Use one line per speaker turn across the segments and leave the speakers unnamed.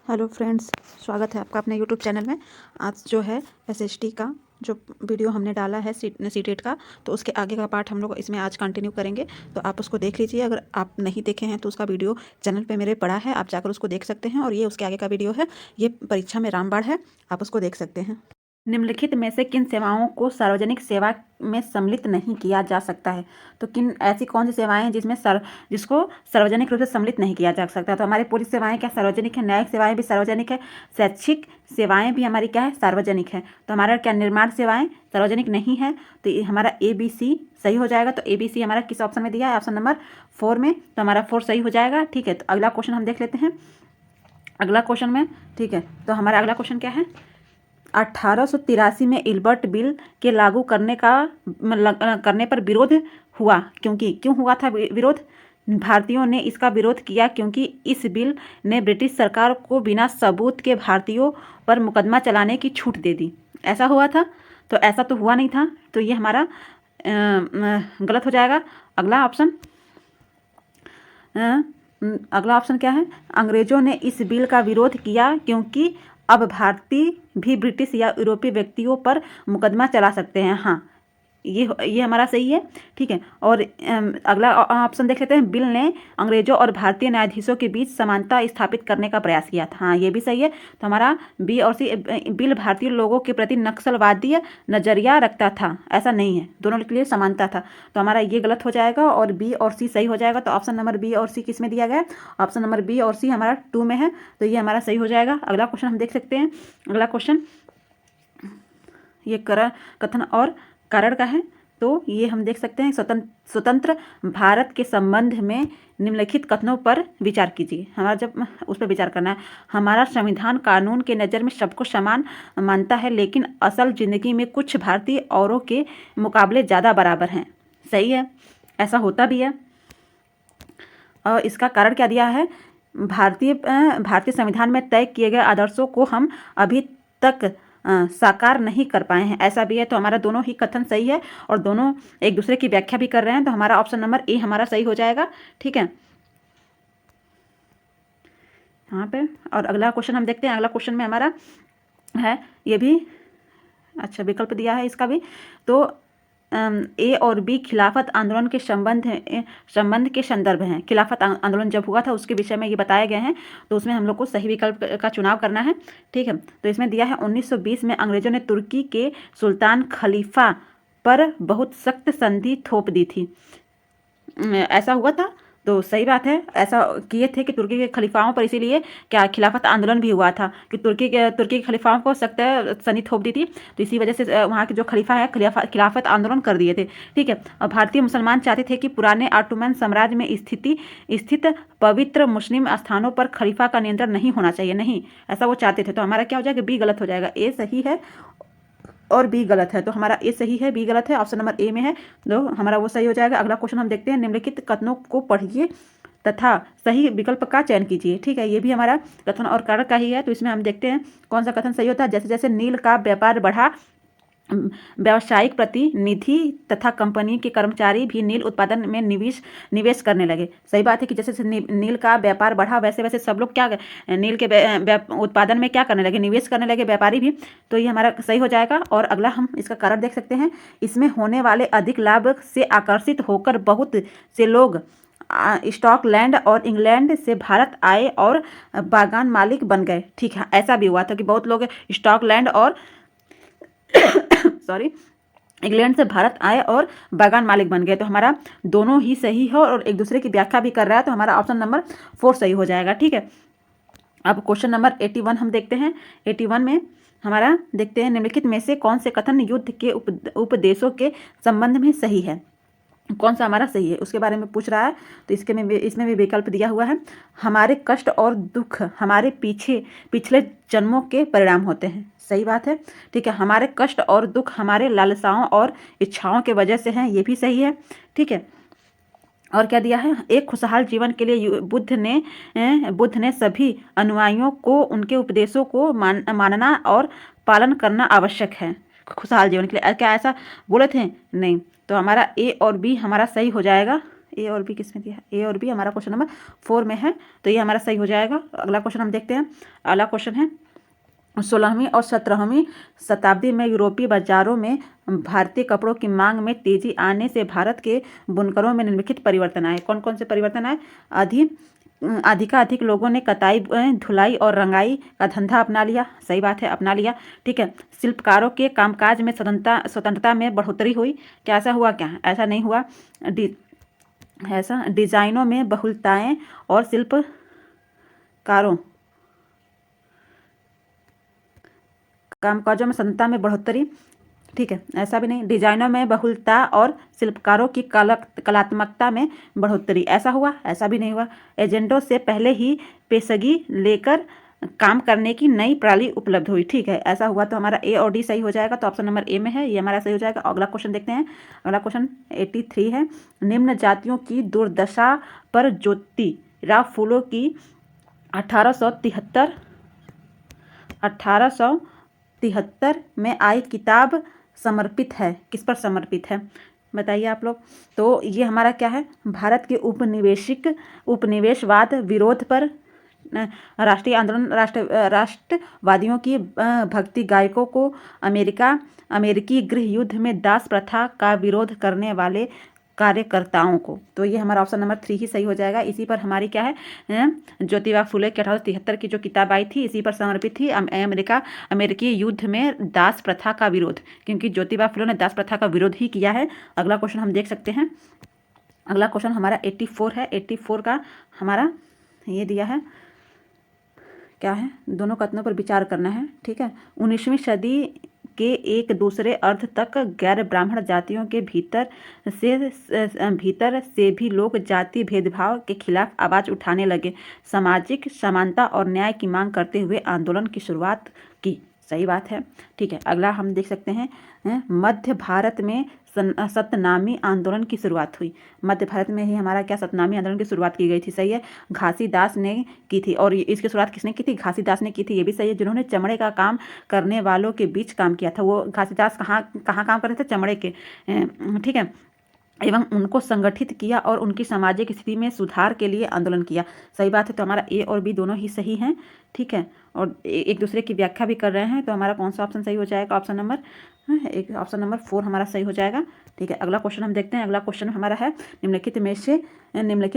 Hello friends, स्वागत है आपका अपने यूट्यूब चैनल में। आज जो है एसएसटी का जो वीडियो हमने डाला है सीटेट का, तो उसके आगे का पार्ट हम लोग इसमें आज कंटिन्यू करेंगे। तो आप उसको देख लीजिए। अगर आप नहीं देखे हैं तो उसका वीडियो चैनल पे मेरे पड़ा है, आप जाकर उसको देख सकते हैं। और ये उसके आगे का वीडियो है, ये परीक्षा में रामबाण है, आप उसको देख सकते हैं। निम्नलिखित में से किन सेवाओं को सार्वजनिक सेवा में सम्मिलित नहीं किया जा सकता है? तो किन ऐसी कौन सी सेवाएं हैं जिसको सार्वजनिक रूप से सम्मिलित नहीं किया जा सकता? तो हमारी पुलिस सेवाएं क्या सार्वजनिक है? न्यायिक सेवाएं भी सार्वजनिक है। शैक्षिक सेवाएं भी हमारी क्या है? सार्वजनिक है। तो हमारा क्या निर्माण सेवाएं सार्वजनिक नहीं है? तो ये हमारा ABC सही हो जाएगा। तो ABC हमारा किस ऑप्शन में दिया है? ऑप्शन नंबर 4 में। तो हमारा 4 सही हो जाएगा। ठीक है, तो अगला क्वेश्चन हम देख लेते हैं। अगला क्वेश्चन में ठीक है, तो हमारा अगला क्वेश्चन क्या है? 1883 में इल्बर्ट बिल के लागू करने पर विरोध हुआ। क्यों हुआ था विरोध? भारतीयों ने इसका विरोध किया क्योंकि इस बिल ने ब्रिटिश सरकार को बिना सबूत के भारतीयों पर मुकदमा चलाने की छूट दे दी। ऐसा हुआ था? तो ऐसा तो हुआ नहीं था, तो ये हमारा गलत हो जाएगा। अगला ऑप्शन क्या है? अंग्रेजों ने इस बिल का विरोध किया क्योंकि अब भारतीय भी ब्रिटिश या यूरोपीय व्यक्तियों पर मुकदमा चला सकते हैं। हाँ, ये हमारा सही है। ठीक है, और अगला ऑप्शन देख लेते हैं। बिल ने अंग्रेजों और भारतीय न्यायाधीशों के बीच समानता स्थापित करने का प्रयास किया था। हाँ, ये भी सही है। तो हमारा बी और सी, बिल भारतीय लोगों के प्रति नक्सलवादी नजरिया रखता था, ऐसा नहीं है, दोनों के लिए समानता था। तो हमारा ये गलत हो जाएगा और बी और सी सही हो जाएगा। तो ऑप्शन नंबर बी और सी किस में दिया गया है? ऑप्शन नंबर बी और सी हमारा 2 में है, तो ये हमारा सही हो जाएगा। अगला क्वेश्चन हम देख सकते हैं। अगला क्वेश्चन ये कथन और कारण का है। तो ये हम देख सकते हैं, स्वतंत्र भारत के संबंध में निम्नलिखित कथनों पर विचार कीजिए। हमारा जब उस पर विचार करना है, हमारा संविधान कानून के नज़र में सबको समान मानता है, लेकिन असल जिंदगी में कुछ भारतीय औरों के मुकाबले ज़्यादा बराबर हैं। सही है, ऐसा होता भी है। और इसका कारण क्या दिया है? भारतीय संविधान में तय किए गए आदर्शों को हम अभी तक साकार नहीं कर पाए हैं, ऐसा भी है। तो हमारा दोनों ही कथन सही है और दोनों एक दूसरे की व्याख्या भी कर रहे हैं। तो हमारा ऑप्शन नंबर ए हमारा सही हो जाएगा। ठीक है, यहाँ पे। और अगला क्वेश्चन हम देखते हैं। अगला क्वेश्चन में हमारा है, ये भी अच्छा विकल्प दिया है इसका भी। तो ए और बी खिलाफत आंदोलन के संबंध के संदर्भ हैं। खिलाफत आंदोलन जब हुआ था उसके विषय में ये बताए गए हैं, तो उसमें हम लोग को सही विकल्प का चुनाव करना है। ठीक है, तो इसमें दिया है 1920 में अंग्रेजों ने तुर्की के सुल्तान खलीफा पर बहुत सख्त संधि थोप दी थी। ऐसा हुआ था? तो सही बात है, ऐसा किए थे कि तुर्की के खलीफाओं पर, इसीलिए क्या खिलाफत आंदोलन भी हुआ था कि तुर्की के खलीफाओं को सख्त संधि थोप दी थी। तो इसी वजह से वहाँ के जो खलीफा है खिलाफत आंदोलन कर दिए थे। ठीक है, और भारतीय मुसलमान चाहते थे कि पुराने ऑटोमन साम्राज्य में स्थित पवित्र मुस्लिम स्थानों पर खलीफा का नियंत्रण नहीं होना चाहिए। नहीं, ऐसा वो चाहते थे। तो हमारा क्या हो जाएगा? बी गलत हो जाएगा। ए सही है और बी गलत है। तो हमारा ए सही है, बी गलत है। ऑप्शन नंबर ए में है, तो हमारा वो सही हो जाएगा। अगला क्वेश्चन हम देखते हैं। निम्नलिखित कथनों को पढ़िए तथा सही विकल्प का चयन कीजिए। ठीक है, ये भी हमारा कथन और कारण का ही है। तो इसमें हम देखते हैं कौन सा कथन सही होता है। जैसे जैसे नील का व्यापार बढ़ा, व्यावसायिक प्रतिनिधि तथा कंपनी के कर्मचारी भी नील उत्पादन में निवेश करने लगे। सही बात है कि जैसे नील का व्यापार बढ़ा, वैसे वैसे सब लोग क्या नील के उत्पादन में क्या करने लगे? निवेश करने लगे, व्यापारी भी। तो ये हमारा सही हो जाएगा। और अगला हम इसका कारण देख सकते हैं। इसमें होने वाले अधिक लाभ से आकर्षित होकर बहुत से लोग स्कॉटलैंड और इंग्लैंड से भारत आए और बागान मालिक बन गए। ठीक है, ऐसा भी हुआ था कि बहुत लोग स्कॉटलैंड और इंग्लैंड से भारत आए और बागान मालिक बन गए। तो हमारा दोनों ही सही है और एक दूसरे की व्याख्या भी कर रहा है। तो हमारा ऑप्शन नंबर 4 सही हो जाएगा। ठीक है, अब क्वेश्चन नंबर 81 हम देखते हैं। 81 में हमारा देखते हैं, निम्नलिखित में से कौन से कथन युद्ध के उपदेशों के संबंध में सही है? कौन सा हमारा सही है उसके बारे में पूछ रहा है। तो इसमें भी विकल्प दिया हुआ है। हमारे कष्ट और दुख हमारे पिछले जन्मों के परिणाम होते हैं। सही बात है। ठीक है, हमारे कष्ट और दुख हमारे लालसाओं और इच्छाओं के वजह से हैं, ये भी सही है। ठीक है, और क्या दिया है? एक खुशहाल जीवन के लिए बुद्ध ने सभी अनुयायियों को उनके उपदेशों को मानना और पालन करना आवश्यक है। खुशहाल जीवन के लिए क्या ऐसा बोले थे? नहीं। तो हमारा ए और बी हमारा सही हो जाएगा। ए और बी किस में दिया है? ए और बी हमारा क्वेश्चन नंबर 4 में है, तो ये हमारा सही हो जाएगा। अगला क्वेश्चन हम देखते हैं। अगला क्वेश्चन है 16वीं और 17वीं शताब्दी में यूरोपीय बाजारों में भारतीय कपड़ों की मांग में तेजी आने से भारत के बुनकरों में निम्नलिखित परिवर्तन आए। कौन कौन से परिवर्तन आए? अधिकाधिक लोगों ने कताई, धुलाई और रंगाई का धंधा अपना लिया। सही बात है, अपना लिया। ठीक है। शिल्पकारों के कामकाज में स्वतंत्रता में बढ़ोतरी हुई। क्या ऐसा हुआ? क्या ऐसा नहीं हुआ? ऐसा डिजाइनों में बहुलताएं और शिल्पकारों कामकाजों में स्वतंत्रता में बढ़ोतरी। ठीक है, ऐसा भी नहीं। डिजाइनों में बहुलता और शिल्पकारों की कलात्मकता में बढ़ोतरी, ऐसा हुआ? ऐसा भी नहीं हुआ। एजेंटों से पहले ही पेशगी लेकर काम करने की नई प्रणाली उपलब्ध हुई। ठीक है, ऐसा हुआ। तो हमारा ए और डी सही हो जाएगा, तो ऑप्शन नंबर ए में है, ये हमारा सही हो जाएगा। अगला क्वेश्चन देखते हैं। अगला क्वेश्चन 83 है। निम्न जातियों की दुर्दशा पर ज्योतिराव फूले की 1873 में आई किताब समर्पित है। किस पर समर्पित है बताइए आप लोग? तो ये हमारा क्या है? भारत के उपनिवेशवाद विरोध पर राष्ट्रीय आंदोलन, राष्ट्रवादियों की भक्ति गायकों को अमेरिकी गृह युद्ध में दास प्रथा का विरोध करने वाले कार्यकर्ताओं को। तो ये हमारा ऑप्शन नंबर 3 ही सही हो जाएगा। इसी पर हमारी क्या है? ज्योतिबा फूले की 1873 की जो किताब आई थी, इसी पर समर्पित थी। अमेरिकी युद्ध में दास प्रथा का विरोध, क्योंकि ज्योतिबा फूले ने दास प्रथा का विरोध ही किया है। अगला क्वेश्चन हम देख सकते हैं। अगला क्वेश्चन हमारा 84 है। 84 का हमारा ये दिया है, क्या है? दोनों कथनों पर विचार करना है। ठीक है। 19वीं सदी के एक दूसरे अर्ध तक गैर ब्राह्मण जातियों के भीतर से भी लोग जाति भेदभाव के खिलाफ आवाज़ उठाने लगे, सामाजिक समानता और न्याय की मांग करते हुए आंदोलन की शुरुआत की। सही बात है। ठीक है। अगला हम देख सकते हैं, मध्य भारत में सतनामी आंदोलन की शुरुआत हुई। मध्य भारत में ही हमारा क्या सतनामी आंदोलन की शुरुआत की गई थी। सही है, घासीदास ने की थी। और इसकी शुरुआत किसने की थी? घासीदास ने की थी। ये भी सही है। जिन्होंने चमड़े का काम करने वालों के बीच काम किया था, वो घासीदास कहाँ काम कर रहे थे? चमड़े के। ठीक है। एवं उनको संगठित किया और उनकी सामाजिक स्थिति में सुधार के लिए आंदोलन किया। सही बात है। तो हमारा ए और बी दोनों ही सही हैं। ठीक है। और एक दूसरे की व्याख्या भी कर रहे हैं, तो हमारा कौन सा ऑप्शन सही हो जाएगा? ऑप्शन नंबर 4 हमारा सही हो जाएगा। ठीक है। अगला क्वेश्चन हम देखते हैं। अगला क्वेश्चन हमारा है, निम्नलिखित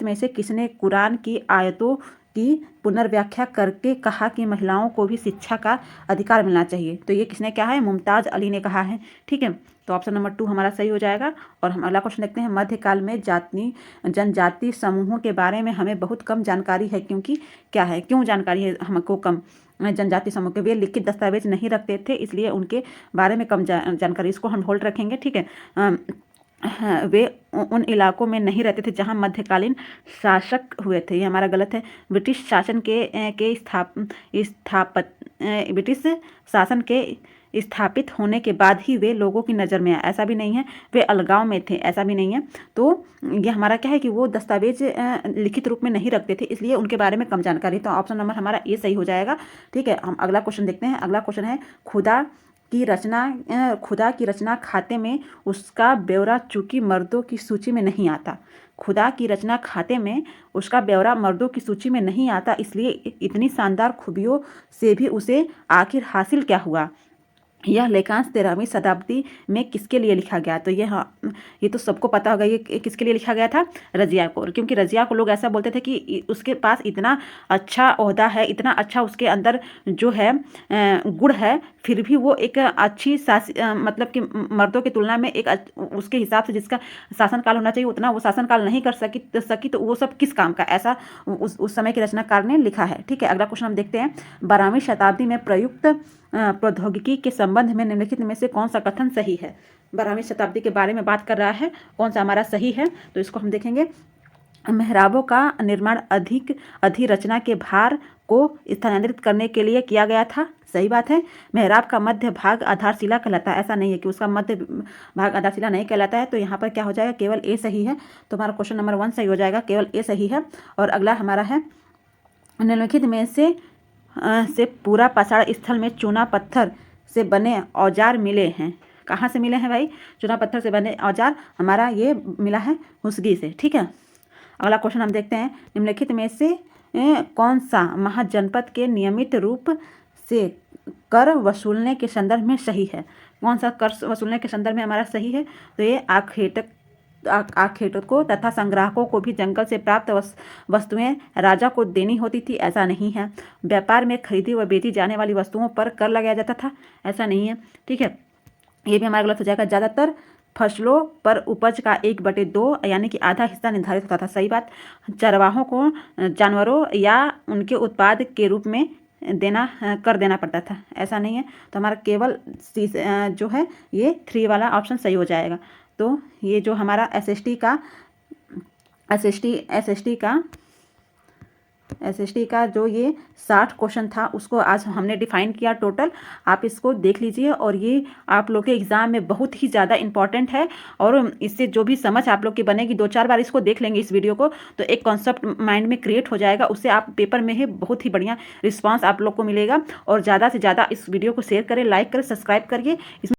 में से किसने कुरान की आयतों की पुनर्व्याख्या करके कहा कि महिलाओं को भी शिक्षा का अधिकार मिलना चाहिए? तो ये किसने कहा है? मुमताज़ अली ने कहा है। ठीक है। तो ऑप्शन नंबर 2 हमारा सही हो जाएगा। और हम अगला क्वेश्चन देखते हैं। मध्यकाल में जनजाति समूहों के बारे में हमें बहुत कम जानकारी है, क्योंकि क्या है? क्यों जानकारी है हमको कम? जनजाति समूह के वे लिखित दस्तावेज नहीं रखते थे, इसलिए उनके बारे में कम जानकारी। इसको हम होल्ड रखेंगे। ठीक है। वे उन इलाकों में नहीं रहते थे जहां मध्यकालीन शासक हुए थे। ये हमारा गलत है। ब्रिटिश शासन के स्थापित होने के बाद ही वे लोगों की नज़र में आए, ऐसा भी नहीं है। वे अलगाव में थे, ऐसा भी नहीं है। तो ये हमारा क्या है कि वो दस्तावेज लिखित रूप में नहीं रखते थे, इसलिए उनके बारे में कम जानकारी। तो ऑप्शन नंबर हमारा ये सही हो जाएगा। ठीक है। हम अगला क्वेश्चन देखते हैं। अगला क्वेश्चन है, खुदा की रचना खाते में उसका ब्यौरा चूंकि मर्दों की सूची में नहीं आता। खुदा की रचना खाते में उसका ब्यौरा मर्दों की सूची में नहीं आता, इसलिए इतनी शानदार खूबियों से भी उसे आखिर हासिल क्या हुआ? यह लेखांश 13वीं शताब्दी में किसके लिए लिखा गया? तो ये तो सबको पता होगा, ये किसके लिए लिखा गया था? रजिया को। क्योंकि रजिया को लोग ऐसा बोलते थे कि उसके पास इतना अच्छा ओहदा है, इतना अच्छा उसके अंदर जो है गुण है, फिर भी वो एक अच्छी मतलब कि मर्दों की तुलना में एक उसके हिसाब से जिसका शासनकाल होना चाहिए उतना वो शासनकाल नहीं कर सकी, तो वो सब किस काम का? ऐसा उस समय के रचनाकार ने लिखा है। ठीक है। अगला क्वेश्चन हम देखते हैं। 12वीं शताब्दी में प्रयुक्त प्रौद्योगिकी के संबंध में निम्नलिखित में से कौन सा कथन सही है? 12वीं शताब्दी के बारे में बात कर रहा है, कौन सा हमारा सही है? तो इसको हम देखेंगे। मेहराबों का निर्माण अधिरचना के भार को स्थानांतरित करने के लिए किया गया था। सही बात है। मेहराब का मध्य भाग आधारशिला कहलाता है, ऐसा नहीं है कि उसका मध्य भाग आधारशिला नहीं कहलाता है। तो यहाँ पर क्या हो जाएगा? केवल ए सही है। तो हमारा क्वेश्चन नंबर 1 सही हो जाएगा, केवल ए सही है। और अगला हमारा है, निम्नलिखित में से पूरा पाषाण स्थल में चूना पत्थर से बने औजार मिले हैं। कहाँ से मिले हैं भाई? चूना पत्थर से बने औजार हमारा ये मिला है हुसगी से। ठीक है। अगला क्वेश्चन हम देखते हैं, निम्नलिखित में से कौन सा महाजनपद के नियमित रूप से कर वसूलने के संदर्भ में सही है? कौन सा कर वसूलने के संदर्भ में हमारा सही है? तो ये आखेटकों तथा संग्राहकों को भी जंगल से प्राप्त वस्तुएं राजा को देनी होती थी, ऐसा नहीं है। व्यापार में खरीदी व बेची जाने वाली वस्तुओं पर कर लगाया जाता था, ऐसा नहीं है। ठीक है, ये भी हमारा गलत हो जाएगा। ज़्यादातर फसलों पर उपज का 1/2 यानी कि आधा हिस्सा निर्धारित होता था, सही बात। चरवाहों को जानवरों या उनके उत्पाद के रूप में कर देना पड़ता था, ऐसा नहीं है। तो हमारा केवल जो है ये 3 वाला ऑप्शन सही हो जाएगा। तो ये जो हमारा एसएसटी का जो ये 60 क्वेश्चन था उसको आज हमने डिफाइन किया टोटल। आप इसको देख लीजिए और ये आप लोग के एग्ज़ाम में बहुत ही ज़्यादा इंपॉर्टेंट है और इससे जो भी समझ आप लोग की बनेगी, 2-4 बार इसको देख लेंगे इस वीडियो को, तो एक कॉन्सेप्ट माइंड में क्रिएट हो जाएगा। उससे आप पेपर में ही बहुत ही बढ़िया रिस्पॉन्स आप लोग को मिलेगा। और ज़्यादा से ज़्यादा इस वीडियो को शेयर करें, लाइक करें, सब्सक्राइब करिए।